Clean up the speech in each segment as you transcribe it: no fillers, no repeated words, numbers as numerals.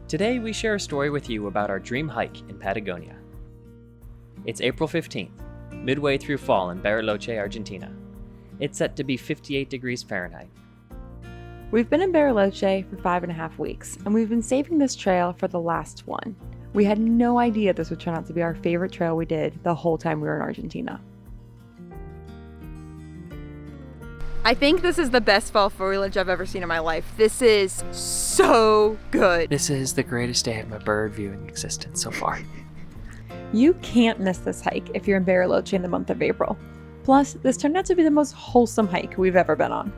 Today we share a story with you about our dream hike in Patagonia. It's April 15th, midway through fall in Bariloche, Argentina. It's set to be 58 degrees Fahrenheit. We've been in Bariloche for 5.5 weeks, and we've been saving this trail for the last one. We had no idea this would turn out to be our favorite trail we did the whole time we were in Argentina. I think this is the best fall foliage I've ever seen in my life. This is so good. This is the greatest day of my bird viewing existence so far. You can't miss this hike if you're in Bariloche in the month of April. Plus, this turned out to be the most wholesome hike we've ever been on.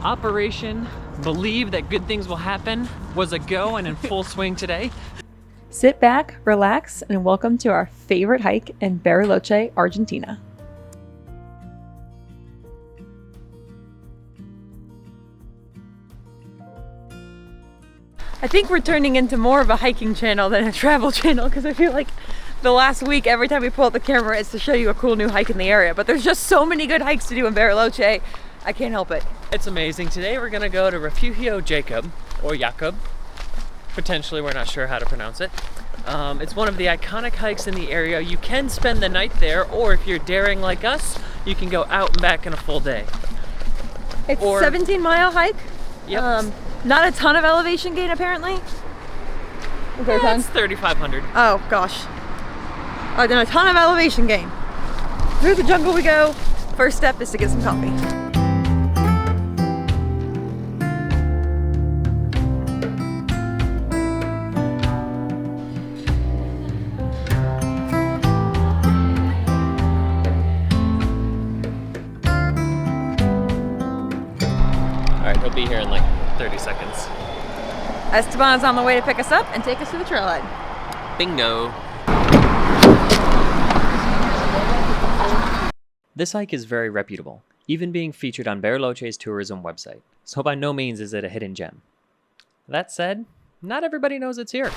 Operation Believe That Good Things Will Happen was a go and in full swing today. Sit back, relax, and welcome to our favorite hike in Bariloche, Argentina. I think we're turning into more of a hiking channel than a travel channel because I feel like the last week, every time we pull out the camera, it's to show you a cool new hike in the area. But there's just so many good hikes to do in Bariloche, I can't help it. It's amazing. Today we're gonna go to Refugio Jacob, or Jakob. Potentially, we're not sure how to pronounce it. It's one of the iconic hikes in the area. You can spend the night there, or if you're daring like us, you can go out and back in a full day. It's a 17-mile hike. Yep. Not a ton of elevation gain, apparently. Yeah, it's 3,500. Oh, gosh. Then a ton of elevation gain. Through the jungle we go. First step is to get some coffee. All right, he'll be here in like 30 seconds. Esteban's on the way to pick us up and take us to the trailhead. Bingo. This hike is very reputable, even being featured on Bariloche's tourism website, so by no means is it a hidden gem. That said, not everybody knows it's here.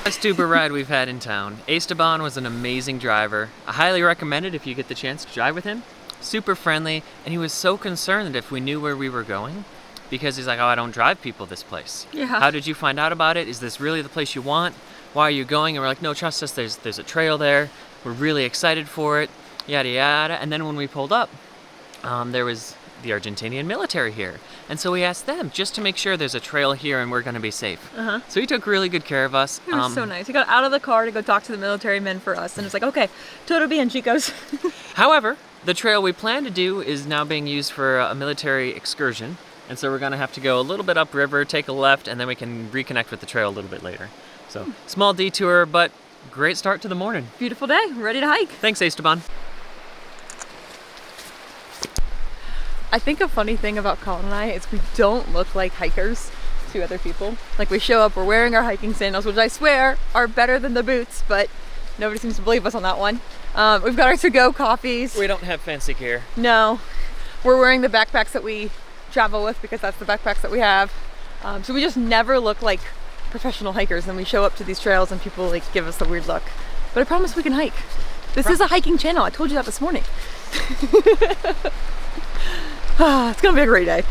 Best Uber ride we've had in town. Esteban was an amazing driver. I highly recommend it if you get the chance to drive with him. Super friendly, and he was so concerned if we knew where we were going, because he's like, oh, I don't drive people this place. Yeah. How did you find out about it? Is this really the place you want? Why are you going? And we're like, no, trust us, there's a trail there. We're really excited for it, yada yada. And then when we pulled up, there was the Argentinian military here. And so we asked them just to make sure there's a trail here and we're gonna be safe. So he took really good care of us. He was so nice. He got out of the car to go talk to the military men for us, and it's like, okay, todo bien, chicos. However, the trail we plan to do is now being used for a military excursion. And so we're gonna have to go a little bit upriver, take a left, and then we can reconnect with the trail a little bit later. So small detour, but great start to the morning. Beautiful day, ready to hike. Thanks, Esteban. I think a funny thing about Colin and I is we don't look like hikers to other people. Like, we show up, we're wearing our hiking sandals, which I swear are better than the boots, but nobody seems to believe us on that one. We've got our to-go coffees. We don't have fancy gear. No. We're wearing the backpacks that we travel with because that's the backpacks that we have. So we just never look like professional hikers, and we show up to these trails and people like give us the weird look. But I promise we can hike. This is a hiking channel. I told you that this morning. It's gonna be a great day.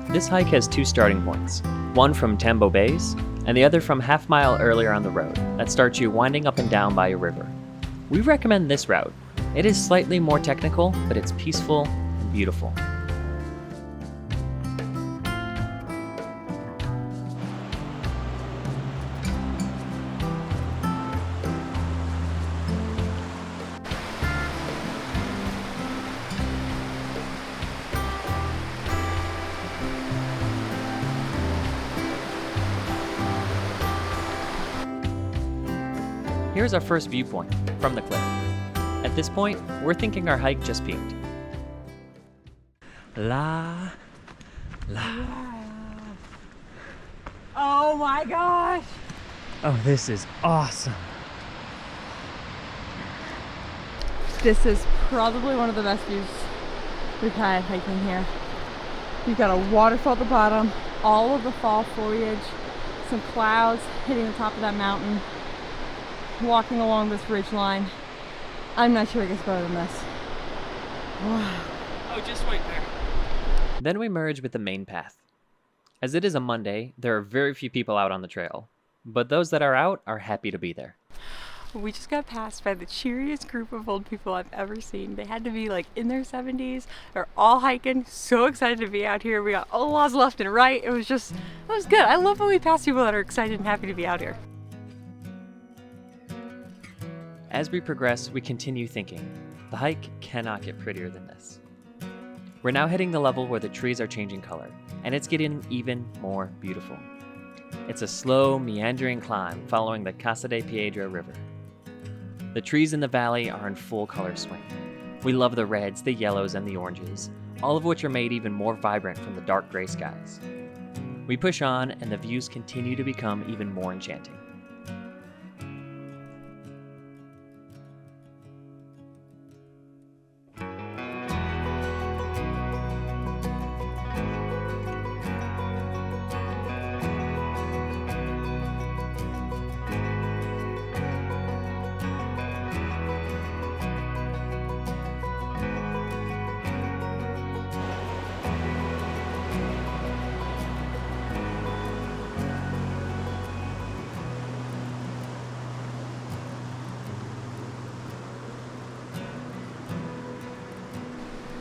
This hike has two starting points, one from Tambo Bays and the other from half mile earlier on the road that starts you winding up and down by a river. We recommend this route. It is slightly more technical, but it's peaceful and beautiful. Here's our first viewpoint, from the cliff. At this point, we're thinking our hike just peaked. La, la. Oh my gosh! Oh, this is awesome. This is probably one of the best views we've had hiking here. You've got a waterfall at the bottom, all of the fall foliage, some clouds hitting the top of that mountain. walking along this ridge line. I'm not sure it gets better than this. Oh, just wait there. Then we merge with the main path. As it is a Monday, there are very few people out on the trail, but those that are out are happy to be there. We just got passed by the cheeriest group of old people I've ever seen. They had to be like in their 70s. They're all hiking, so excited to be out here. We got Olas left and right. It was good. I love when we pass people that are excited and happy to be out here. As we progress, we continue thinking, the hike cannot get prettier than this. We're now hitting the level where the trees are changing color, and it's getting even more beautiful. It's a slow, meandering climb following the Casa de Piedra River. The trees in the valley are in full color swing. We love the reds, the yellows, and the oranges, all of which are made even more vibrant from the dark gray skies. We push on, and the views continue to become even more enchanting.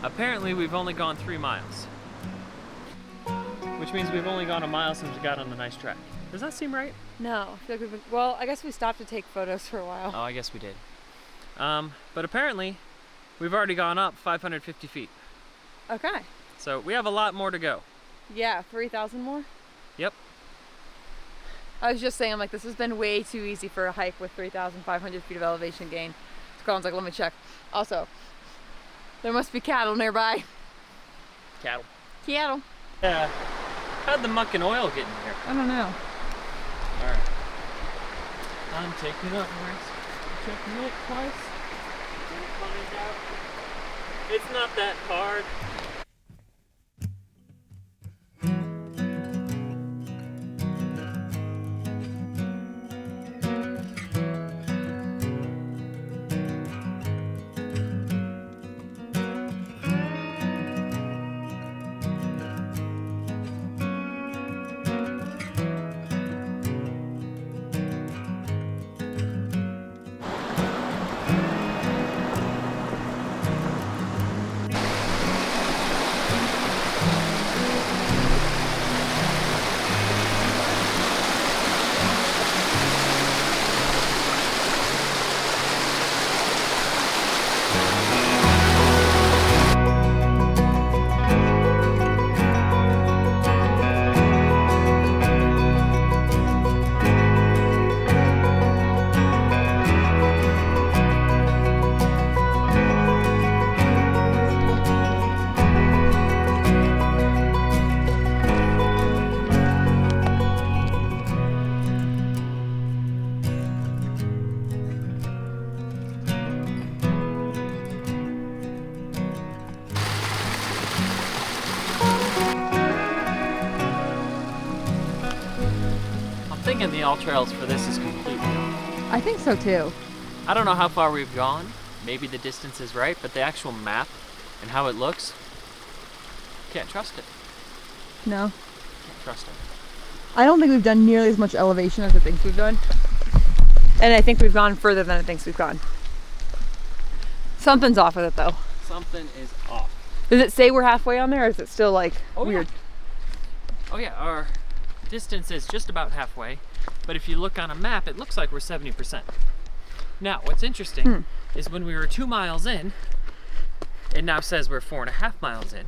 Apparently, we've only gone 3 miles, which means we've only gone a mile since we got on the nice track. Does that seem right? No, I feel like we've been, well, I guess we stopped to take photos for a while. Oh, I guess we did. But apparently, we've already gone up 550 feet. Okay. So we have a lot more to go. Yeah, 3,000 more? Yep. I was just saying, I'm like, this has been way too easy for a hike with 3,500 feet of elevation gain. So Colin's like, let me check. Also, there must be cattle nearby. Cattle. Cattle. Yeah. How'd the muck and oil get in here? I don't know. Alright. I'm taking up risk. Checking it twice. Gonna find out. It's not that hard. Thinking the all trails for this is completely off. I think so too. I don't know how far we've gone. Maybe the distance is right, but the actual map and how it looks, can't trust it. No. Can't trust it. I don't think we've done nearly as much elevation as it thinks we've done. And I think we've gone further than it thinks we've gone. Something's off with it though. Something is off. Does it say we're halfway on there, or is it still like weird? Yeah. Oh yeah, our distance is just about halfway, but if you look on a map, it looks like we're 70%. Now, what's interesting is when we were 2 miles in, it now says we're 4.5 miles in,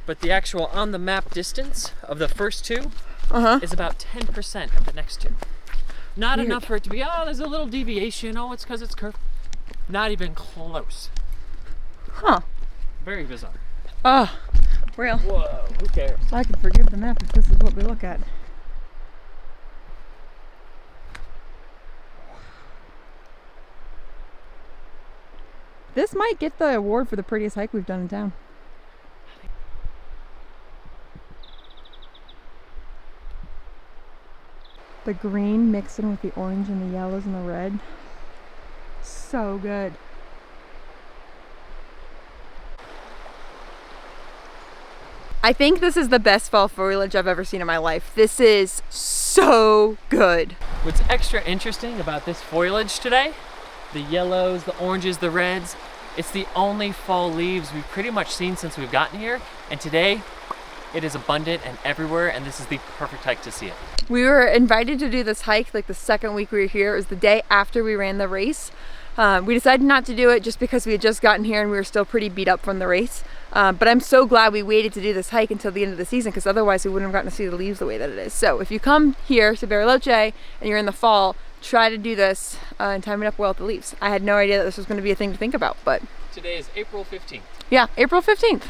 but the actual on the map distance of the first two is about 10% of the next two. Not Weird. enough for it to be, oh, there's a little deviation, oh, it's because it's curved. Not even close. Huh. Very bizarre. Oh, real. Whoa, who cares? So I can forgive the map if this is what we look at. This might get the award for the prettiest hike we've done in town. The green mixed in with the orange and the yellows and the red. So good. I think this is the best fall foliage I've ever seen in my life. This is so good. What's extra interesting about this foliage today, the yellows, the oranges, the reds, it's the only fall leaves we've pretty much seen since we've gotten here. And today, it is abundant and everywhere, and this is the perfect hike to see it. We were invited to do this hike like the second week we were here. It was the day after we ran the race. We decided not to do it just because we had just gotten here and we were still pretty beat up from the race. But I'm so glad we waited to do this hike until the end of the season, because otherwise we wouldn't have gotten to see the leaves the way that it is. So if you come here to Bariloche and you're in the fall, try to do this and time it up well with the leaves. I had no idea that this was going to be a thing to think about, but Today is April 15th. yeah, April 15th.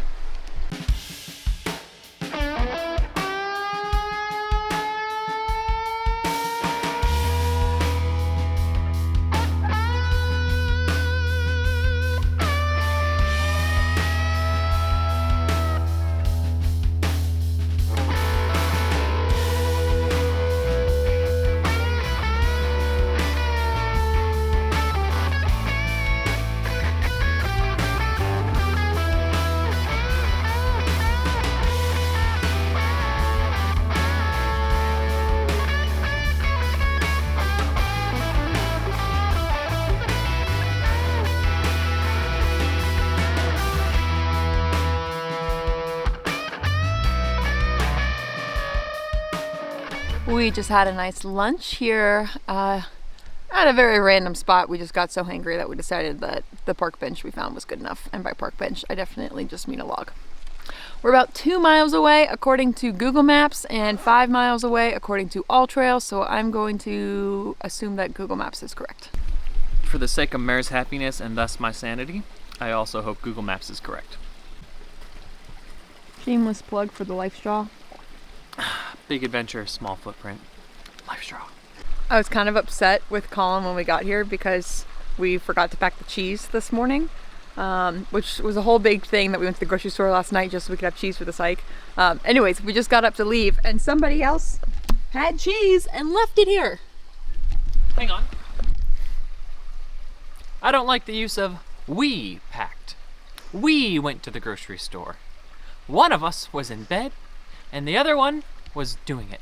We just had a nice lunch here at a very random spot. We just got so hangry that we decided that the park bench we found was good enough. And by park bench, I definitely just mean a log. We're about 2 miles away according to Google Maps and 5 miles away according to All Trails. So I'm going to assume that Google Maps is correct. For the sake of Mare's happiness and thus my sanity, I also hope Google Maps is correct. Shameless plug for the Life Straw. Big adventure, small footprint. Life straw. I was kind of upset with Colin when we got here because we forgot to pack the cheese this morning, which was a whole big thing that we went to the grocery store last night just so we could have cheese for this hike. Anyways, we just got up to leave and somebody else had cheese and left it here. Hang on. I don't like the use of we packed. We went to the grocery store. One of us was in bed and the other one was doing it.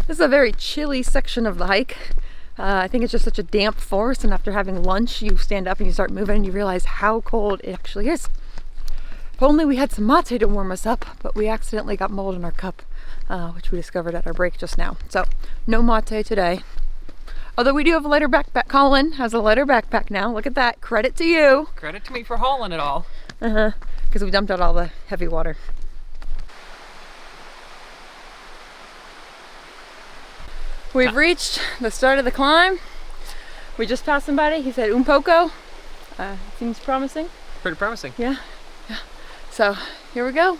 This is a very chilly section of the hike. I think it's just such a damp forest, and after having lunch you stand up and you start moving and you realize how cold it actually is. If only we had some mate to warm us up, but we accidentally got mold in our cup, which we discovered at our break just now. So no mate today. Although we do have a lighter backpack. Colin has a lighter backpack now. Look at that. Credit to you. Credit to me for hauling it all. Because we dumped out all the heavy water. We've reached the start of the climb. We just passed somebody. He said un poco. Seems promising. Pretty promising. Yeah. So here we go.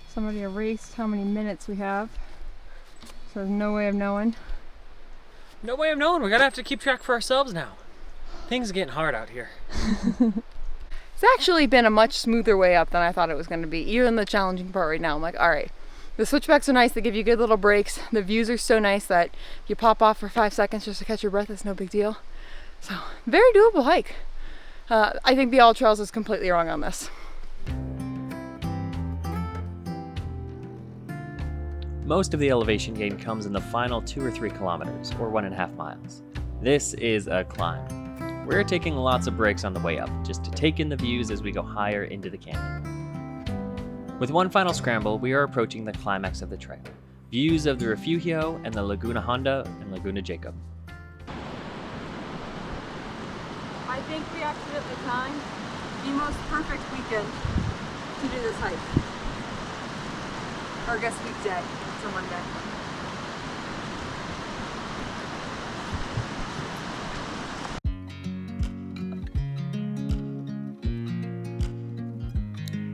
Somebody erased how many minutes we have. So there's no way of knowing. No way of knowing. We're gonna have to keep track for ourselves now. Things are getting hard out here. It's actually been a much smoother way up than I thought it was going to be. Even the challenging part right now, I'm like, all right, the switchbacks are nice. They give you good little breaks. The views are so nice that you pop off for 5 seconds just to catch your breath. It's no big deal. So very doable hike. I think the All Trails is completely wrong on this. Most of the elevation gain comes in the final 2 or 3 kilometers, or 1.5 miles. This is a climb. We're taking lots of breaks on the way up, just to take in the views as we go higher into the canyon. With one final scramble, we are approaching the climax of the trail. Views of the Refugio and the Laguna Honda and Laguna Jacob. I think we accidentally timed the most perfect weekend to do this hike. Or I guess weekday. It's a Monday.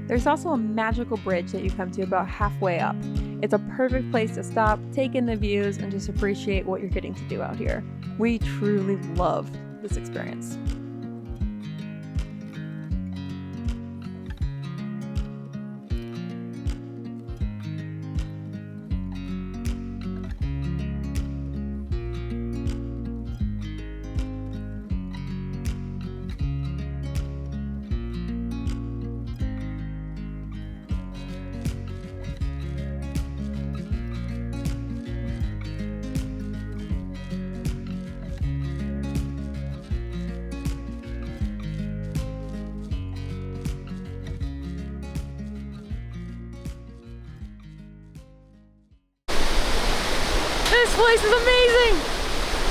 There's also a magical bridge that you come to about halfway up. It's a perfect place to stop, take in the views, and just appreciate what you're getting to do out here. We truly love this experience. place is amazing.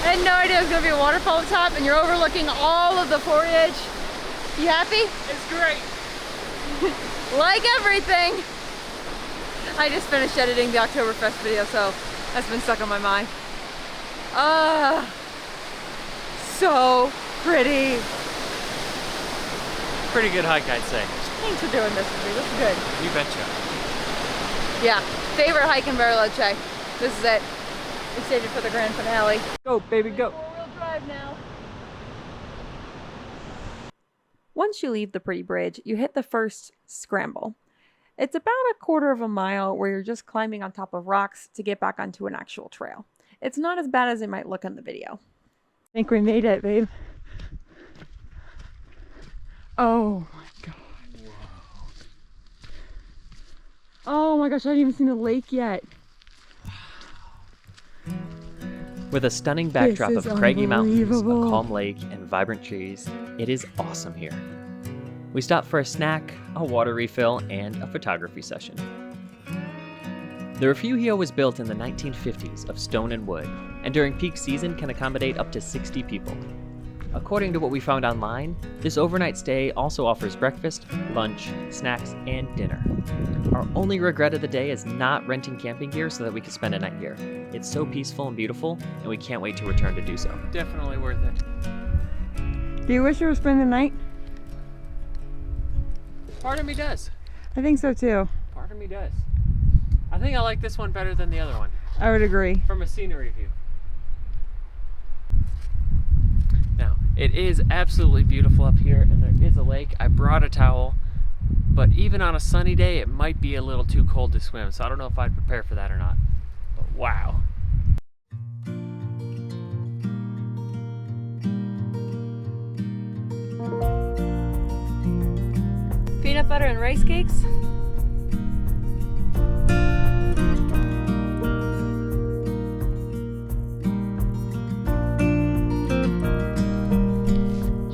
I had no idea there was gonna be a waterfall up top and you're overlooking all of the foliage. You happy? It's great. Like everything. I just finished editing the Oktoberfest video, so that's been stuck on my mind. So pretty. Pretty good hike, I'd say. Thanks for doing this with me. This is good. You betcha. Yeah, favorite hike in Bariloche. This is it. We saved it for the grand finale. Go, baby, go. Four-wheel drive now. Once you leave the pretty bridge, you hit the first scramble. It's about a quarter of a mile where you're just climbing on top of rocks to get back onto an actual trail. It's not as bad as it might look in the video. I think we made it, babe. Oh my god. Whoa. Oh my gosh, I haven't even seen the lake yet. With a stunning backdrop This of is craggy mountains, a unbelievable. calm lake, and vibrant trees, it is awesome here. We stopped for a snack, a water refill, and a photography session. The Refugio was built in the 1950s of stone and wood, and during peak season can accommodate up to 60 people. According to what we found online, this overnight stay also offers breakfast, lunch, snacks, and dinner. Our only regret of the day is not renting camping gear so that we could spend a night here. It's so peaceful and beautiful, and we can't wait to return to do so. Definitely worth it. Do you wish you were spending the night? Part of me does. I think so too. Part of me does. I think I like this one better than the other one, I would agree. from a scenery view. Now, it is absolutely beautiful up here, and there is a lake. I brought a towel, but even on a sunny day, it might be a little too cold to swim, so I don't know if I'd prepare for that or not. But wow. Peanut butter and rice cakes.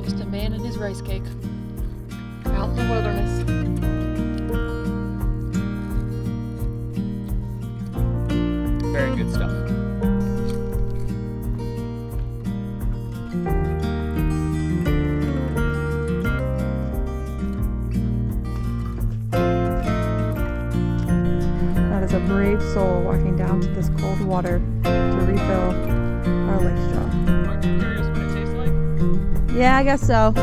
Just a man and his rice cake. Out in the wilderness. Very good stuff. That is a brave soul walking down to this cold water to refill our lake straw. Aren't you curious what it tastes like? Yeah, I guess so.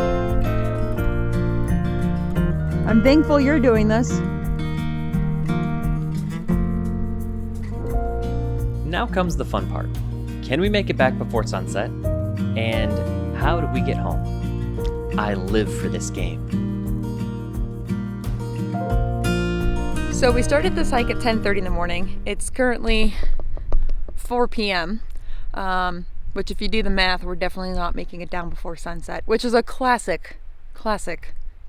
I'm thankful you're doing this. Now comes the fun part. Can we make it back before sunset? And how do we get home? I live for this game. So we started this hike at 10:30 in the morning. It's currently 4 p.m. Which if you do the math, we're definitely not making it down before sunset, which is a classic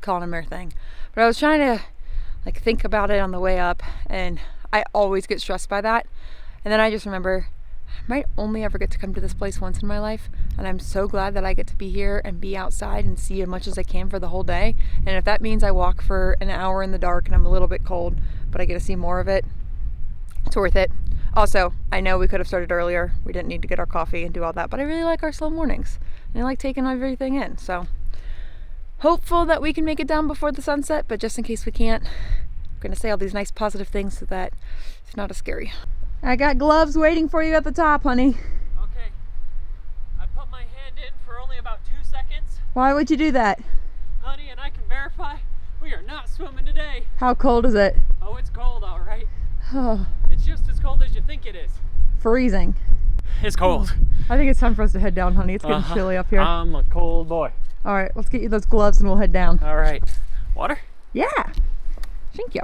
Colin and Mare thing. But I was trying to think about it on the way up, and I always get stressed by that. And then I just remember I might only ever get to come to this place once in my life, and I'm so glad that I get to be here and be outside and see as much as I can for the whole day. And if that means I walk for an hour in the dark and I'm a little bit cold, but I get to see more of it, it's worth it. Also, I know we could have started earlier. We didn't need to get our coffee and do all that, but I really like our slow mornings. And I like taking everything in. So hopeful that we can make it down before the sunset, but just in case we can't, I'm gonna say all these nice positive things so that it's not as scary. I got gloves waiting for you at the top, honey. Okay. I put my hand in for only about 2 seconds. Why would you do that? Honey, and I can verify we are not swimming today. How cold is it? Oh, it's cold, all right. Oh, It's just as cold as you think it is. freezing. It's cold. I think it's time for us to head down, honey. It's getting chilly up here. I'm a cold boy. All right, let's get you those gloves and we'll head down. All right. Water? Yeah. Thank you.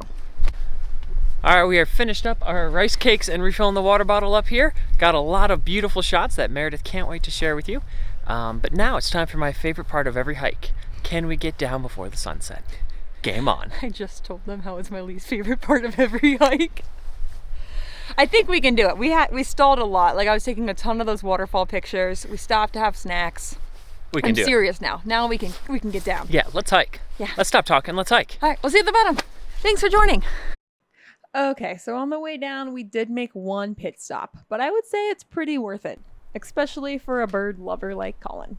All right, we are finished up our rice cakes and refilling the water bottle up here. Got a lot of beautiful shots that Meredith can't wait to share with you. But now it's time for my favorite part of every hike. Can we get down before the sunset? Game on. I just told them how it's my least favorite part of every hike. I think we can do it. We stalled a lot. I was taking a ton of those waterfall pictures. We stopped to have snacks. We can I'm do serious now. Now we can get down. it. Yeah, let's hike. Yeah. Let's stop talking. Let's hike. All right, we'll see you at the bottom. Thanks for joining. Okay, so on the way down, we did make one pit stop, but I would say it's pretty worth it, especially for a bird lover like Colin.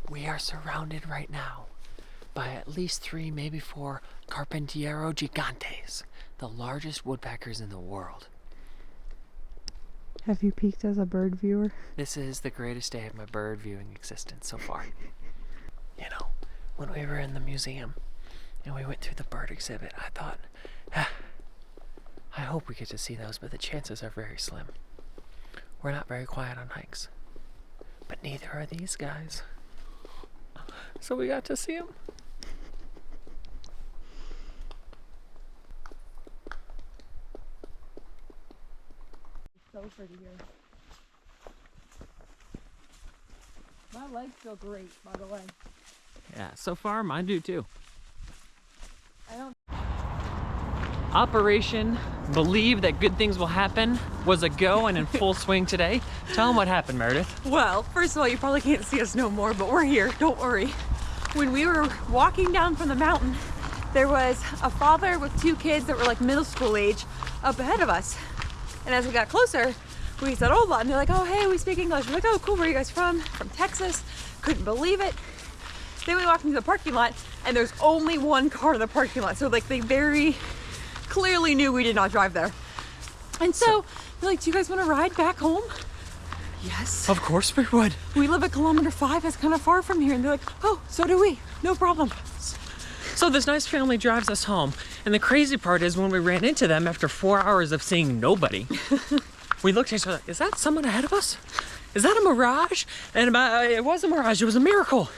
We are surrounded right now by at least 3, maybe 4 Carpinteiro gigantes, the largest woodpeckers in the world. Have you peeked as a bird viewer? This is the greatest day of my bird viewing existence so far. You know, when we were in the museum and we went through the bird exhibit, I thought, I hope we get to see those, but the chances are very slim. We're not very quiet on hikes, but neither are these guys. So we got to see them. So pretty here. My legs feel great, by the way. Yeah, so far mine do too. I don't. Operation Believe That Good Things Will Happen was a go and in full swing today. Tell them what happened, Meredith. Well, first of all, you probably can't see us no more, but we're here, don't worry. When we were walking down from the mountain, there was a father with 2 kids that were like middle school age up ahead of us. And as we got closer, we said, "Hola," and they're like, "Oh, hey, we speak English." We're like, "Oh, cool, where are you guys from?" "From Texas." Couldn't believe it. Then we walked into the parking lot, and there's only one car in the parking lot. So like they very clearly knew we did not drive there. And so they're like, "Do you guys want to ride back home?" Yes. Of course we would. We live at kilometer 5, it's kind of far from here. And they're like, "Oh, so do we. No problem." So this nice family drives us home, and the crazy part is when we ran into them after 4 hours of seeing nobody, we looked at each other like, is that someone ahead of us? Is that a mirage? And it was a mirage, it was a miracle.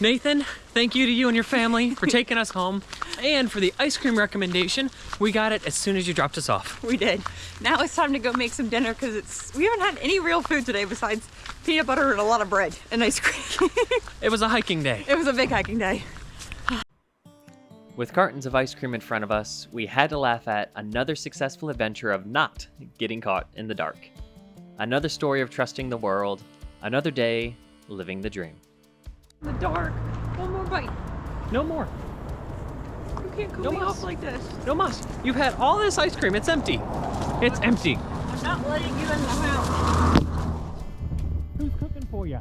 Nathan, thank you to you and your family for taking us home, and for the ice cream recommendation. We got it as soon as you dropped us off. We did. Now it's time to go make some dinner because we haven't had any real food today besides peanut butter and a lot of bread and ice cream. It was a hiking day. It was a big hiking day. With cartons of ice cream in front of us, we had to laugh at another successful adventure of not getting caught in the dark. Another story of trusting the world, another day living the dream. In the dark. One more bite. No more. You can't cut No me mas. off like this. No mas. You've had all this ice cream. It's empty. It's empty. I'm not letting you in the house. Who's cooking for you?